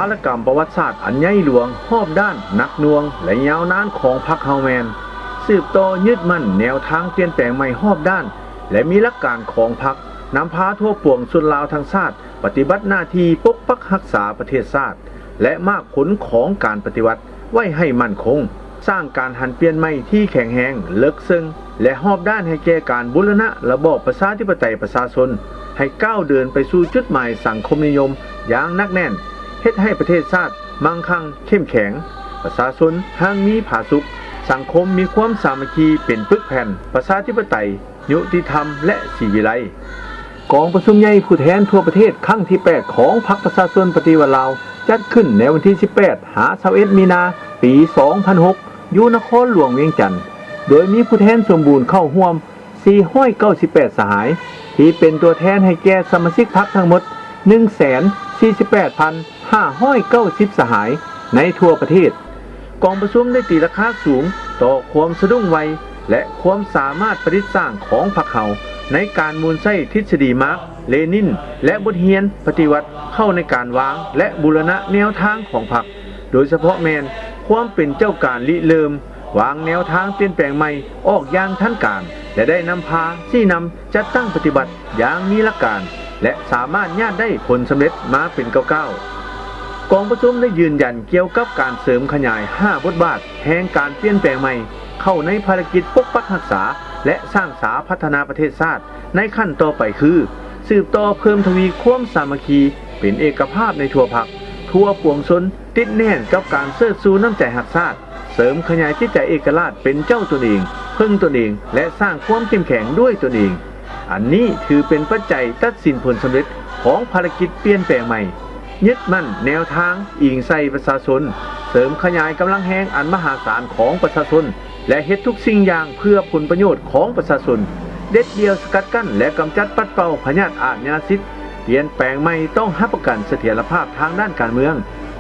ารกรรมประวัติศาสตร์อันใหญ่หลวงรอบด้านหนักหน่วงและยาวนานของพรรคเฮาแมนสืบต่อยึดมั่นแนวทางเปลี่ยนแปลงใหม่รอบด้านและมีหลักการของพรรคนำพาทั่วปวงสุดลาวทั้งชาติปฏิบัติหน้าที่ปกปักรักษาประเทศชาติและมากผลของการปฏิวัติไว้ให้มั่นคงสร้างการหันเปลี่ยนใหม่ที่แข็งแรงเลิกซึ้งและรอบด้านให้แก่การบูรณะระบอบประชาธิปไตยประชาชนให้ก้าวเดินไปสู่จุดหมายสังคมนิยมอย่างนักแน่นเฮ็ดให้ประเทศชาติมั่งคั่งเข้มแข็งประชาชนห่างมีผาสุขสังคมมีความสามัคคีเป็นปึกแผ่นประชาธิปไตยยุติธรรมและศรีวิไลกองประชุมใหญ่ผู้แทนทั่วประเทศครั้งที่8ของพรรคประชาชนปฏิวัติลาวจัดขึ้นในวันที่18 21 มีนาปี 2006อยู่นครหลวงเวียงจันทน์โดยมีผู้แทนสมบูรณ์เข้าร่วม498สหายที่เป็นตัวแทนให้แก่สมาชิกพรรคทั้งหมด 148,590 สหายในทั่วประเทศกองประชุมได้ตีราคาสูงต่อความสะดุ้งไวและความสามารถประดิษฐ์สร้างของพรรคเฮาในการมูลใช้ทฤษฎีมาร์กเลนินและบทเรียนปฏิวัติเข้าในการวางและบูรณะแนวทางของพรรคโดยเฉพาะแมนความเป็นเจ้าการริเริ่มวางแนวทางเปลี่ยนแปลงใหม่ออกอย่างทันการและได้นำพาชี้นำจัดตั้งปฏิบัติอย่างมีหลักการและสามารถญาติได้ผลสำเร็จมาเป็นก้าวๆกองประชุมได้ยืนยันเกี่ยวกับการเสริมขยาย5บทบาทแห่งการเปลี่ยนแปลงใหม่เข้าในภารกิจปกปักรักษาและสร้างสาพัฒนาประเทศชาติในขั้นต่อไปคือสืบต่อเพิ่มทวีความสามัคคีเป็นเอกภาพในทั่วพรรคทั่วปวงชนติดแน่นกับการเชิดชูน้ำใจรักชาติเสริมขยายจิตใจเอกราชเป็นเจ้าตนเองพึ่งตนเองและสร้างความเข้มแข็งด้วยตนเองอันนี้ถือเป็นปัจจัยตัดสินผลสำเร็จของภารกิจเปลี่ยนแปลงใหม่ยึดมั่นแนวทางอิงใส่ประชาชนเสริมขยายกำลังแห่งอันมหาศาลของประชาชนและเฮ็ดทุกสิ่งอย่างเพื่อผลประโยชน์ของประชาชนเด็ดเดียวสกัดกั้นและกำจัดปัดเป่าพยาธิอาชญาสิทธิ์เปลี่ยนแปลงใหม่ต้องรับประกันเสถียรภาพทางด้านการเมือง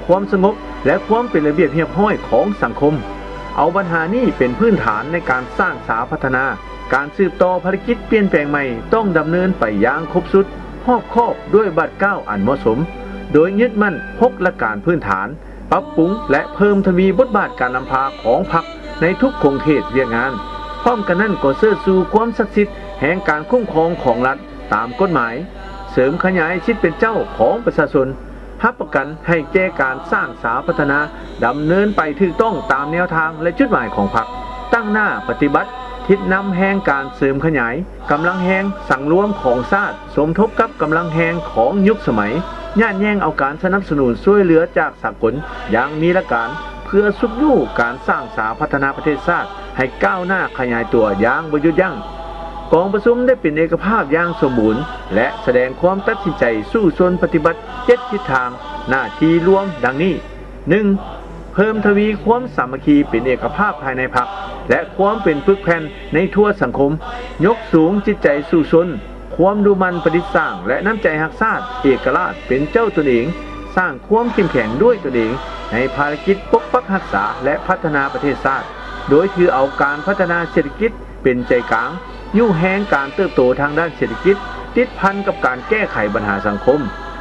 ความสงบและความเป็นระเบียบเรียบร้อยของสังคมเอาปัญหานี้เป็นพื้นฐานในการสร้างสาพัฒนาการสืบต่อภารกิจเปลี่ยนแปลงใหม่ต้องดำเนินไปอย่างครบสุดรอบคอบด้วยบัตร9อันเหมาะสมโดยยึดมั่น6หลักการพื้นฐานปรับปรุงและเพิ่มทวีบทบาทการนำพาของพรรคในทุกโครงเขตเวียกงานพร้อมกันนั้นก็เชิดสู่ความศักดิ์สิทธิ์แห่งการคุ้มครองของรัฐตามกฎหมายเสริมขยายสิทธิเป็นเจ้าของประชาชนรับประกันให้แก่การสร้างสาพัฒนาดำเนินไปถูกต้องตามแนวทางและจุดหมายของพรรคตั้งหน้าปฏิบัติทิศนำแห่งการเสริมขยายกำลังแห่งสังรวมของชาติสมทบกับกำลังแห่งของยุคสมัยย่านแย่งเอาการสนับสนุนช่วยเหลือจากสากลอย่างมีหลักการเพื่อสุขยู่การสร้างสาพัฒนาประเทศชาติให้ก้าวหน้าขยายตัวอย่างบ่หยุดยั้งกองประชุมได้เป็นเอกภาพอย่างสมบูรณ์และแสดงความตัดสินใจสู้ชนปฏิบัติ7ทิศทางหน้าที่รวมดังนี้ 1. เพิ่มทวีความสามัคคีเป็นเอกภาพภายในพรรคและความเป็นปึกแผ่นในทั่วสังคมยกสูงจิตใจสู่ชนความดูมันประดิษฐ์สร้างและน้ำใจรักชาติเอกราชเป็นเจ้าตนเองสร้างความเข้มแข็งด้วยตนเองในภารกิจปกปักรักษาและพัฒนาประเทศชาติโดยถือเอาการพัฒนาเศรษฐกิจเป็นใจกลางยู่แห่งการเติบโตทางด้านเศรษฐกิจติดพันกับการแก้ไขปัญหาสังคม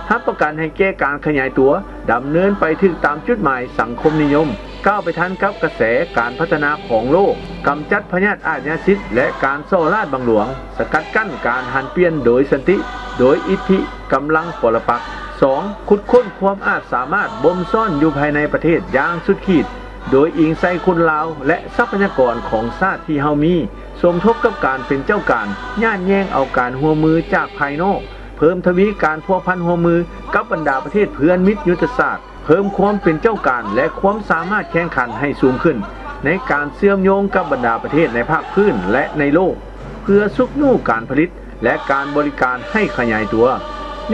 รับประกันให้แก้การขยายตัวดำเนินไปถึงตามจุดหมายสังคมนิยมก้าวไปทันกับกระแสการพัฒนาของโลกกำจัดพยาธิอาชญาสิทธิ์และการโซ่ราชบังหลวงสกัดกั้นการหันเปลี่ยนโดยสันติโดยอิทธิกำลังปรปักษ์ 2. ขุดค้นความอาจสามารถบ่มซ่อนอยู่ภายในประเทศอย่างสุดขีดโดยอิงใส่คนลาวและทรัพยากรของชาติที่เฮามีสมทบกับการเป็นเจ้าการย่านแย่งเอาการหัวมือจากภายนอกเพิ่มทวีการพัวพันหัวมือกับบรรดาประเทศเพื่อนมิตรยุทธศาสตร์เพิ่มความเป็นเจ้าการและความสามารถแข่งขันให้สูงขึ้นในการเชื่อมโยงกับบรรดาประเทศในภาคพื้นและในโลกเพื่อสุขยู่การผลิตและการบริการให้ขยายตัว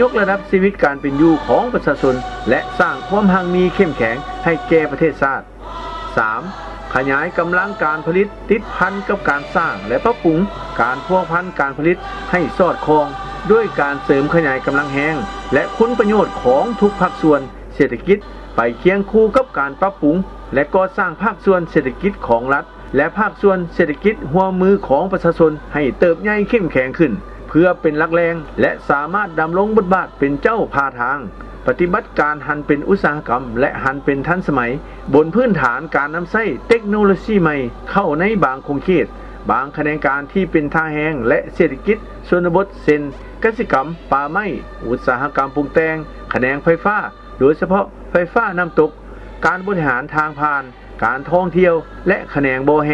ยกระดับชีวิตการเป็นอยู่ของประชาชนและสร้างความมั่งมีเข้มแข็งให้แก่ประเทศชาติ 3. ขยายกำลังการผลิตติดพันกับการสร้างและปรับปรุงการพัวพันการผลิตให้สอดคล้องด้วยการเสริมขยายกำลังแห่งและคุณประโยชน์ของทุกภาคส่วนเศรษฐกิจไปเคียงคู่กับการปรับปรุงและก่อสร้างภาคส่วนเศรษฐกิจของรัฐและภาคส่วนเศรษฐกิจหัวมือของประชาชนให้เติบใหญ่เข้มแข็งขึ้น พื่อเป็นหลักแรงและสามารถดำรงบทบาทเป็นเจ้าพาทางปฏิบัติการหันเป็นอุตสาหกรรมและหันเป็นทันสมัยบนพื้นฐานการนำใช้เทคโนโลยีใหม่เข้าในบางคงเขตบางแขนงการที่เป็นท่าแห้งและเศรษฐกิจชนบทเช่นกสิกรรมป่าไม้อุตสาหกรรมปรุงแต่งแขนงไฟฟ้าโดยเฉพาะไฟฟ้าน้ำตกการบริหารทางผ่านการท่องเที่ยวและแขนงโบแฮ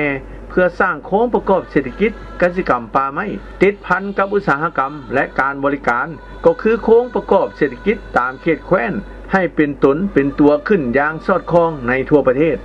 เพื่อสร้างโครงประกอบเศรษฐกิจกสิกรรมป่าไม้ติดพันกับอุตสาหกรรมและการบริการก็คือโครงประกอบเศรษฐกิจตามเขตแคว้นให้เป็นตนเป็นตัวขึ้นอย่างสอดคล้องในทั่วประเทศ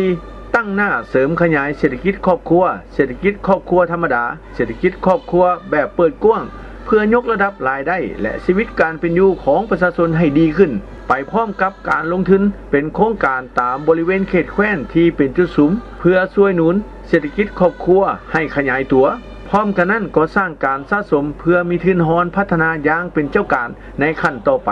4. ตั้งหน้าเสริมขยายเศรษฐกิจครอบครัวเศรษฐกิจครอบครัวธรรมดาเศรษฐกิจครอบครัวแบบเปิดกว้างเพื่อยกระดับรายได้และชีวิตการเป็นอยู่ของประชาชนให้ดีขึ้นไปพร้อมกับการลงทุนเป็นโครงการตามบริเวณเขตแคว้นที่เป็นจุดสูงเพื่อช่วยหนุนเศรษฐกิจครอบครัวให้ขยายตัวพร้อมกันนั้นก็สร้างการสะสมเพื่อมีทุนหอนพัฒนาอย่างเป็นเจ้าการในขั้นต่อไป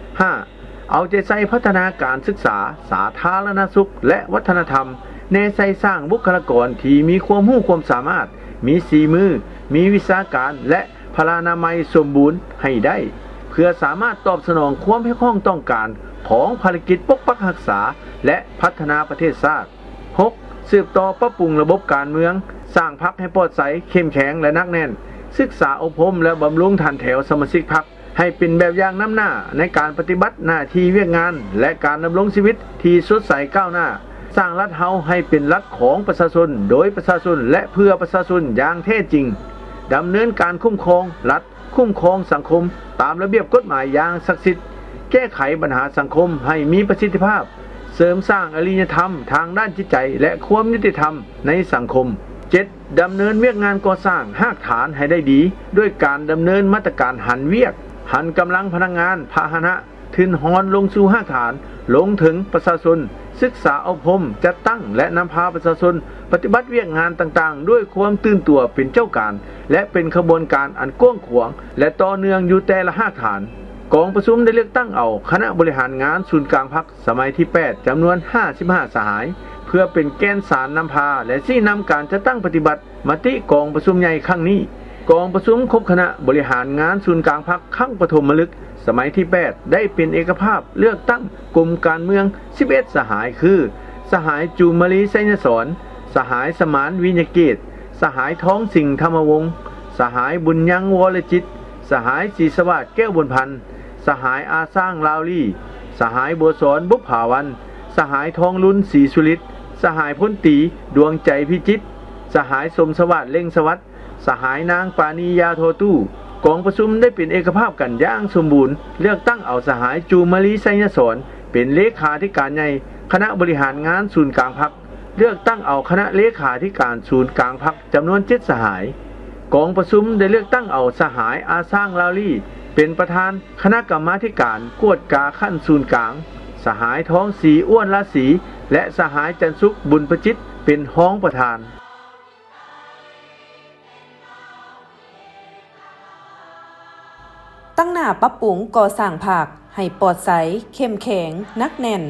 5. เอาใจใส่พัฒนาการศึกษาสาธารณสุขและวัฒนธรรมในใส่สร้างบุคลากรที่มีความรู้ความสามารถมีสีมือมีวิชาการและพลานามัยสมบูรณ์ให้ได้เพื่อสามารถตอบสนองความให้ข้องต้องการของภารกิจปกปักรักษาและพัฒนาประเทศชาติ 6. สืบต่อปรับปรุงระบบการเมืองสร้างพรรคให้ปลอดใสเข้มแข็งและนักแน่นศึกษาอบรมและบำรุงฐานแถวสมาชิกพรรคให้เป็นแบบอย่างนำหน้าในการปฏิบัติหน้าที่เวียกงานและการดำรงชีวิตที่สดใสก้าวหน้าสร้างรัฐเฮาให้เป็นรัฐของประชาชนโดยประชาชนและเพื่อประชาชนอย่างแท้จริงดำเนินการคุ้มครองรัฐคุ้มครองสังคมตามระเบียบกฎหมายอย่างศักดิ์สิทธิ์แก้ไขปัญหาสังคมให้มีประสิทธิภาพเสริมสร้างอริยธรรมทางด้านจิตใจและความยุติธรรมในสังคม 7. ดำเนินเวียกงานก่อสร้างหากฐานให้ได้ดีด้วยการดำเนินมาตรการหันเวียกหันกำลังพนักงานพาหนะทุนหอนลงสู่หากฐานลงถึงประชาชนศึกษาอบรมจัดตั้งและนำพาประชาชนปฏิบัติเวียกงานต่างๆด้วยความตื่นตัวเป็นเจ้าการและเป็นขบวนการอันกว้างขวางและต่อเนื่องอยู่แต่ละหากฐานกองประชุมได้เลือกตั้งเอาคณะบริหารงานศูนย์กลางพรรคสมัยที่ 8 จำนวน 55 สหายเพื่อเป็นแกนสารนำพาและชี้นำการจัดตั้งปฏิบัติมติกองประชุมใหญ่ครั้งนี้กองประชุมครบคณะบริหารงานศูนย์กลางพรรคครั้งปฐมฤกษ์สมัยที่ 8 ได้เป็นเอกภาพเลือกตั้งกลุ่มการเมือง 11 สหายคือสหายจูมลีไสยสอนสหายสมานวิญญเกตสหายท้องสิงห์ธรรมวงศ์สหายบุญยังวรจิตสหายศรีสวัสดิ์แก้วบุญพันธ์สหายอาสร้างลาวลี่สหายบัวสอนบุพภาวันสหายทองลุ้นศรีสุริตสหายพ้นตีดวงใจพิจิตรสหายสมสวัสดิ์เล่งสวัสดิ์สหายนางปานียาโทตู้กองประชุมได้เป็นเอกภาพกันอย่างสมบูรณ์เลือกตั้งเอาสหายจูมลีไสยสอนเป็นเลขาธิการใหญ่คณะบริหารงานศูนย์กลางพรรคเลือกตั้งเอาคณะเลขาธิการศูนย์กลางพรรคจำนวน 7 สหายกองประชุมได้เลือกตั้งเอาสหายอาสร้างลาวลี่เป็นประธานคณะกรรมาธิการกวดกาขั้นศูนย์กลางสหายท้องสีอ้วนราศีและสหายจันทร์สุขบุญประจิตเป็นห้องประธานตั้งหน้าปรับปรุงก่อสร้างภาคให้ปลอดใสเข้มแข็งนักแน่น